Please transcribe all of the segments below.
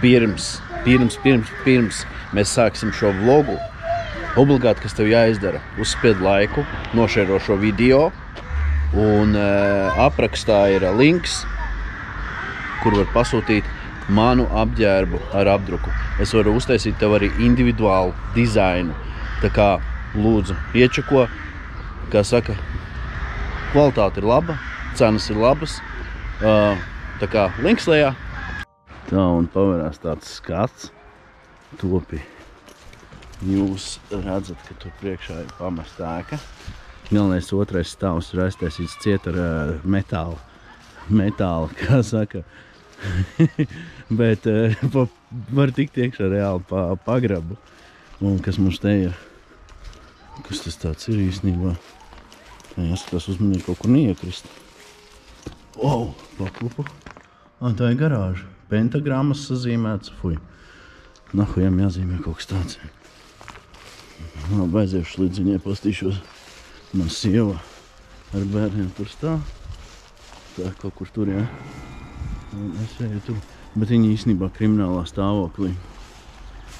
pirms mēs sāksim šo vlogu, obligāti, kas tev jāizdara, uzspied laiku, nošēro šo video, un aprakstā ir links, kur var pasūtīt manu apģērbu ar apdruku. Es varu uztaisīt tev arī individuālu dizainu. Tā kā lūdzu iečako, kā saka, kvalitāte ir laba, cenas ir labas. Tā kā links lejā. Tā un pavērās tāds skats topi. Jūs redzat, ka tur priekšā ir pamesta ēka. Galvenais otrais stāvs ir aiztaisīts ciet ar metāla, kā saka. Bet var tikt iekšā reāli pagrabu. Un kas mums te ir? Kas tas tāds ir īstenībā? Jāskatās uzmanīgi kaut kur neiekrist. Paklupu. Tā ir garāža. Pentagrammas sazīmēts. Fuj. Nahujam jāzīmē kaut kas tāds. Aiziešu līdz viņai pastīšos. Man sieva ar bērniem tur stāv. Tā kaut kur tur, jā. Es eju tur, bet viņi īstenībā kriminālā stāvoklī.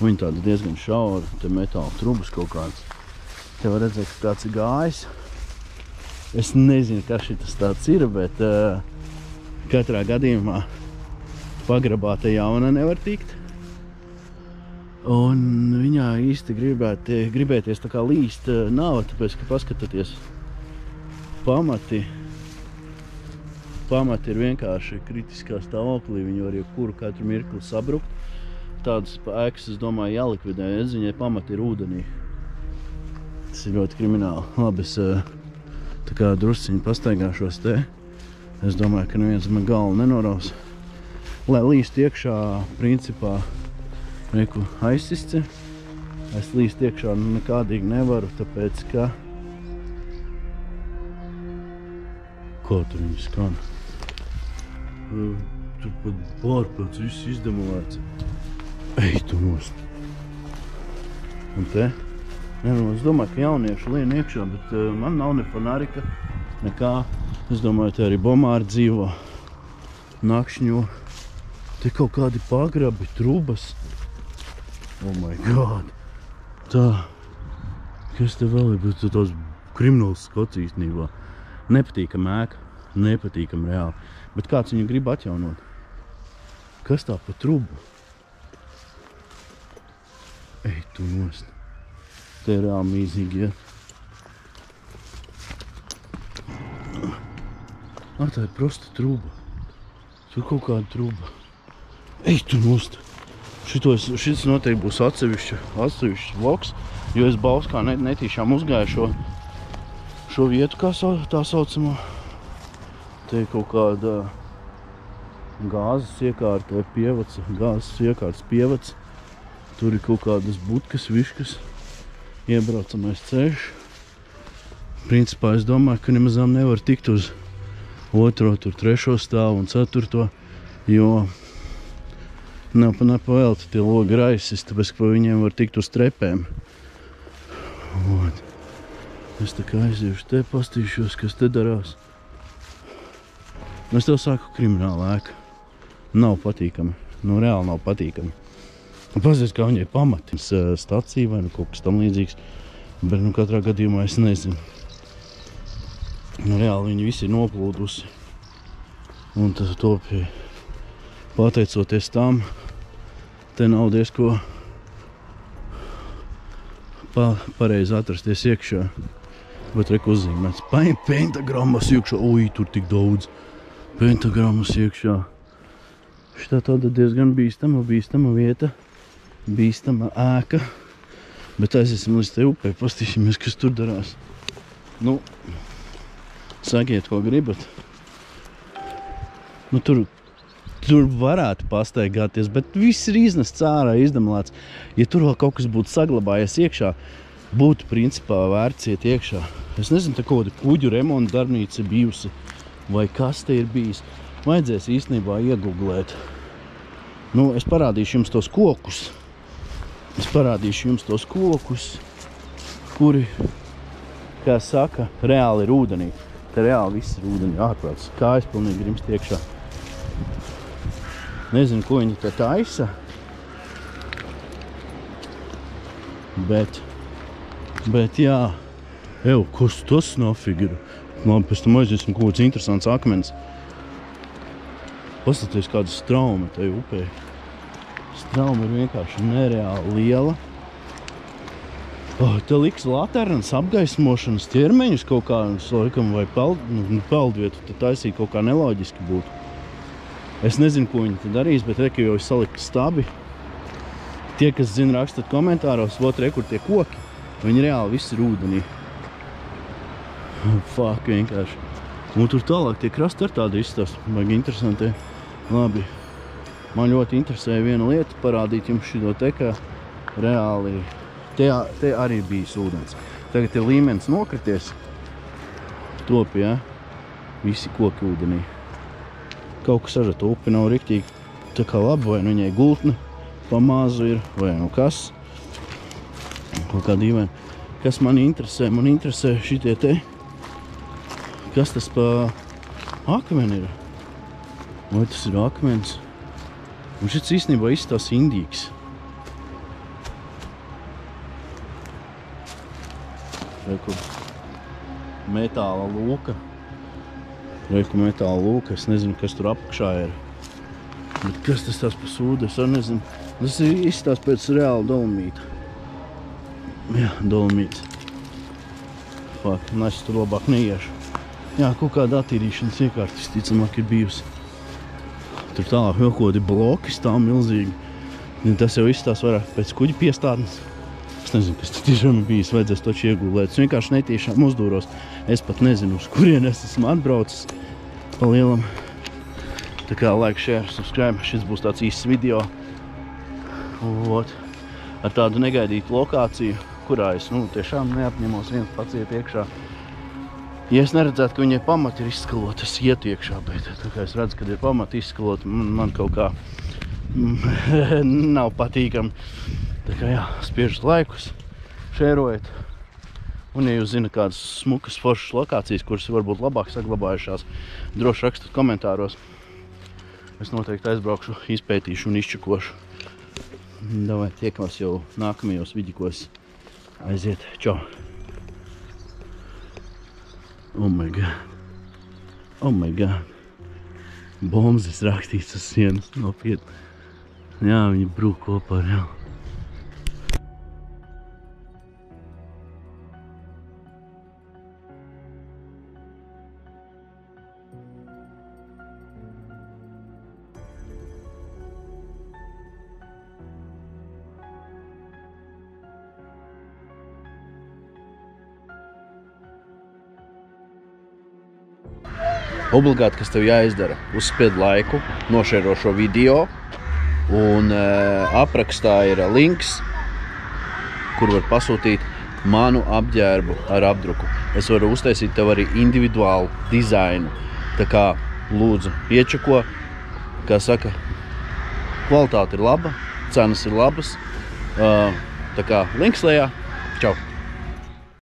Viņi tāda diezgan šaura, te metāla trubas kaut kāds. Te var redzēt, ka kāds ir gājis. Es nezinu, kas šitas tāds ir, bet katrā gadījumā pagrabā te jauna nevar tikt. Un viņā īsti gribēties tā kā līst nav, tāpēc, ka paskatieties Pamati ir vienkārši kritiskā stāvoklī, viņi var jebkuru katru mirkli sabrukt. Tādas ēkas, es domāju, jālikvidē, viņai pamati ir ūdenī. Tas ir ļoti krimināli. Labi, es tā kā drusciņi pastaigāšos te. Es domāju, ka neviens man galvu nenoraus. Lai līst iekšā, principā, reku aizsisce. Es līst iekšā nekādīgi nevaru, tāpēc, ka... Kā tur viņi skan? Tur pat pārpēc viss izdemolēts. Ej, tu nost. Un te? Es domāju, ka jaunieši lien iekšā, bet man nav ne fanārika, nekā. Es domāju, te arī bomāri dzīvo, nakšņo. Te kaut kādi pagrabi, trubas. Oh my god. Tā. Kas te vēl ir? Bet tās krimināls skats īstenībā. Nepatīkam ēka, nepatīkam reāli. Bet kāds viņu grib atjaunot? Kas tā pa trubu? Ej, tu nost. Te ir reāli mīzīgi, ja? Tā ir prosta truba. Tur kaut kāda truba. Ej, tu nost. Šis noteikti būs atsevišķs vlogs, jo es Bauskā netīšām uzgāju šo vietu, kā tā saucamo. Te ir kaut kāda gāzes iekārta, gāzes iekārtas pievads. Tur ir kaut kādas budkas, viškas, iebraucamais ceļš. Principā es domāju, ka nemazām nevar tikt uz 2., 3. stāvu un 4., jo nepavēlti tie logi raisis, tāpēc, ka viņiem var tikt uz trepēm. Es tā kā aiziešu te, pastīšos, kas te darās. Es tev saku, krimināla ēka. Nav patīkami. Reāli nav patīkami. Pazies, kā viņai pamati. Stacija vai kaut kas tam līdzīgs. Bet katrā gadījumā es nezinu. Reāli viņi visi ir noplūdusi. Un tas topi, pateicoties tam, te nav diezko pareizi atrasties iekšā. Bet reku uzzīmēts. Pentagrammas iekšā. Ui, tur tik daudz. Pentagrammas iekšā. Šitā tāda diezgan bīstama vieta. Bīstama ēka. Bet aiziesim līdz te upē, pastīšamies, kas tur darās. Sakiet, ko gribat. Tur varētu pastaigāties, bet viss ir iznests ārā, izdemolēts. Ja tur vēl kaut kas būtu saglabājies iekšā, būtu principā vērts iet iekšā. Es nezinu, te kaut kāda kuģu remonta darbnīca bijusi, vai kas te ir bijis. Vajadzēs īstenībā ieguglēt. Es parādīšu jums tos kokus. Kuri, kā saka, reāli ir ūdenī. Te reāli viss ir ūdenī ārprāts. Kājas pilnīgi grimst iekšā. Nezinu, ko viņi te taisa. Bet jā, kas tas nafig ir? Labi, pēc tam aiziesim kaut kāds interesants akmens. Paskaties, kāda strauma tai upē. Strauma ir vienkārši nereāli liela. Te liks laternas apgaismošanas ķermeņus kaut kā, laikam, vai peldvietu, te taisīt kaut kā neloģiski būtu. Es nezinu, ko viņi te darīs, bet reka jau ir salikti stabi. Tie, kas zina, rakstat komentāros, kur tie koki, viņi reāli visi ir ūdenī. Fuck, vienkārši. Un tur tālāk tie krasti ar tādu izstāst, baigi interesanti. Labi, man ļoti interesēja viena lieta parādīt jums šito te, ka reāli te arī bijis ūdens. Tagad ir līmenis nokrities, top, ja? Visi koki ūdenī. Kaut kas ar to upi nav riktīgi tā kā labi, vai nu viņai gultne pamāzu ir, vai nu kas. Kaut kā dīvaini. Kas mani interesē? Man interesē šitie te. Kas tas pa akmeni ir? Vai tas ir akmens? Un šits īstenībā izstās indīgs. Reku metāla lūka. Es nezinu, kas tur apakšā ir. Bet kas tas tās pa sūdu? Es arī nezinu. Tas izstās pēc reāla dolomīta. Jā, dolomīts. Fuck, es tur labāk neiešu. Jā, kaut kāda attīrīšanas iekārta visticamāk ir bijusi. Tur tālāk vēl kaut kādi bloki stāv milzīgi. Tas jau izstās vairāk pēc kuģi piestādnes. Es nezinu, kas tas tiešām ir bijis, vajadzēs toči iegūlēt. Es vienkārši netiešām uzdūros. Es pat nezinu, uz kurien es esmu atbraucis pa lielam. Tā kā like, share, subscribe. Šis būs tāds īsts video. Ar tādu negaidītu lokāciju, kurā es tiešām neapņemos viens pats iet iekšā. Ja es neredzētu, ka viņai pamati ir izskaloti, es ietu iekšā, bet tā kā es redzu, kad ir pamati izskaloti, man kaut kā nav patīkami. Tā kā jā, spiežat laikus, šērojiet. Un ja jūs zina kādas smukas foršas lokācijas, kuras varbūt labāk saglabājušās, droši rakstat komentāros. Es noteikti aizbraukšu, izpētīšu un izčakošu. Davai, tiekamos jau nākamajos vidikos. Aiziet, čau! Oh my god. Bombas rakstīts uz sienas, nopietni. Jā, viņi brūk kopā, jā. Obligāti, kas tev jāizdara, uzspied laiku, nošēro šo video, un aprakstā ir links, kur var pasūtīt manu apģērbu ar apdruku. Es varu uztaisīt tev arī individuālu dizainu. Tā kā lūdzu iečako, kā saka, kvalitāte ir laba, cenas ir labas. Tā kā links lejā. Čau!